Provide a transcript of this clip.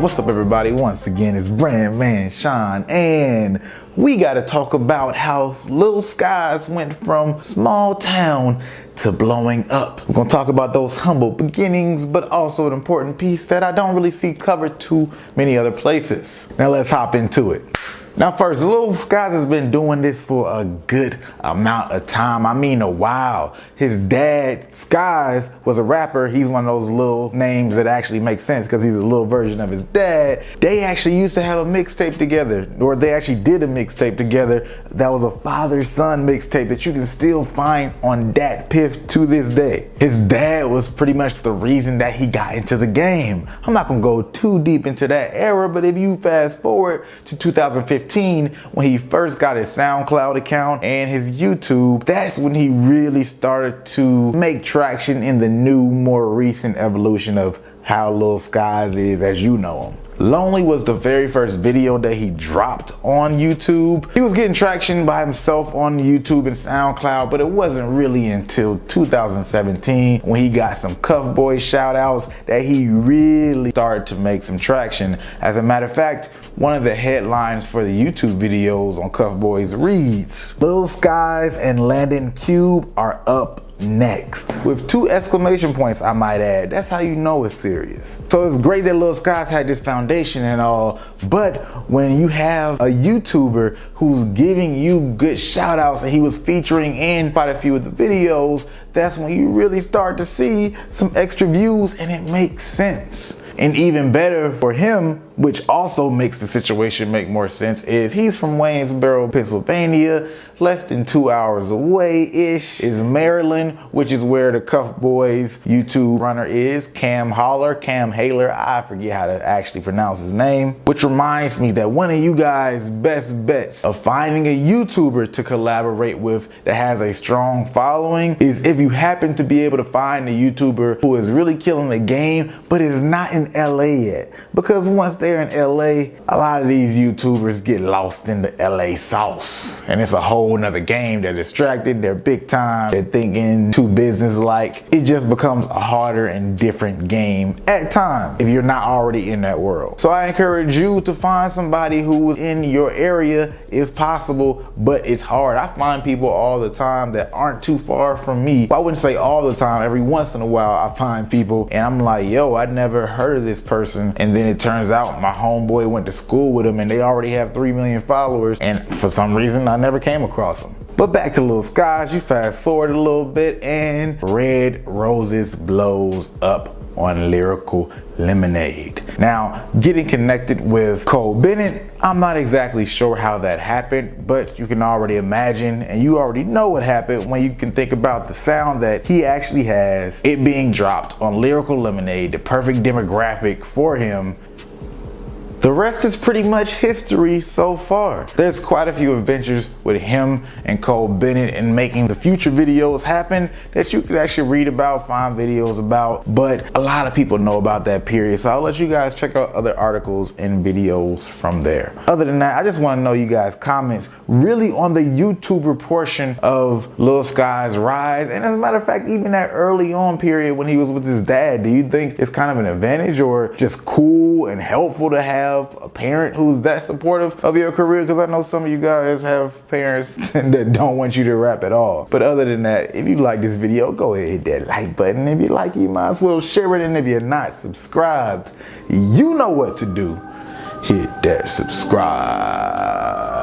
What's up everybody? Once again, it's Brand Man Sean, and we gotta talk about how Lil Skies went from small town to blowing up. We're gonna talk about those humble beginnings, but also an important piece that I don't really see covered too many other places. Now let's hop into it. Now first, Lil Skies has been doing this for a good amount of time. I mean a while. His dad, Skies, was a rapper. He's one of those little names that actually make sense because he's a little version of his dad. They actually used to have a mixtape together, or they actually did a mixtape together that was a father-son mixtape that you can still find on DatPiff to this day. His dad was pretty much the reason that he got into the game. I'm not gonna go too deep into that era, but if you fast forward to 2015, when he first got his SoundCloud account and his YouTube, that's when he really started to make traction in the new, more recent evolution of how Lil Skies is as you know him. Lonely was the very first video that he dropped on YouTube. He was getting traction by himself on YouTube and SoundCloud, but it wasn't really until 2017 when he got some Cuff Boy shout outs that he really started to make some traction. As a matter of fact, one of the headlines for the YouTube videos on Cuff Boys reads, Lil Skies and Landon Cube are up next. With 2 exclamation points, I might add. That's how you know it's serious. So it's great that Lil Skies had this foundation and all, but when you have a YouTuber who's giving you good shout outs and he was featuring in quite a few of the videos, that's when you really start to see some extra views and it makes sense. And even better for him, which also makes the situation make more sense, is he's from Waynesboro, Pennsylvania, less than 2 hours away-ish is Maryland, which is where the Cuff Boys YouTube runner is, Cam Haler, I forget how to actually pronounce his name. Which reminds me that one of you guys' best bets of finding a YouTuber to collaborate with that has a strong following is if you happen to be able to find a YouTuber who is really killing the game, but is not in LA yet. Because once they're in LA, a lot of these YouTubers get lost in the LA sauce. And it's a whole nother game. They're distracted, they're big time, they're thinking too business-like. It just becomes a harder and different game at times if you're not already in that world. So I encourage you to find somebody who is in your area if possible, but it's hard. I find people all the time that aren't too far from me. Well, I wouldn't say all the time. Every once in a while I find people and I'm like, yo, I never heard of this person, and then it turns out my homeboy went to school with him and they already have 3 million followers, and for some reason I never came across them. But back to Lil Skies, you fast forward a little bit and Red Roses blows up on Lyrical Lemonade. Now, getting connected with Cole Bennett, I'm not exactly sure how that happened, but you can already imagine and you already know what happened when you can think about the sound that he actually has, it being dropped on Lyrical Lemonade, the perfect demographic for him. The rest is pretty much history so far. There's quite a few adventures with him and Cole Bennett and making the future videos happen that you could actually read about, find videos about, but a lot of people know about that period. So I'll let you guys check out other articles and videos from there. Other than that, I just want to know you guys' comments really on the YouTuber portion of Lil Skies' rise. And as a matter of fact, even that early on period when he was with his dad, do you think it's kind of an advantage or just cool and helpful to have a parent who's that supportive of your career? Because I know some of you guys have parents that don't want you to rap at all. But other than that, if you like this video, go ahead and hit that like button. If you like it, you might as well share it. And if you're not subscribed, you know what to do. Hit that subscribe.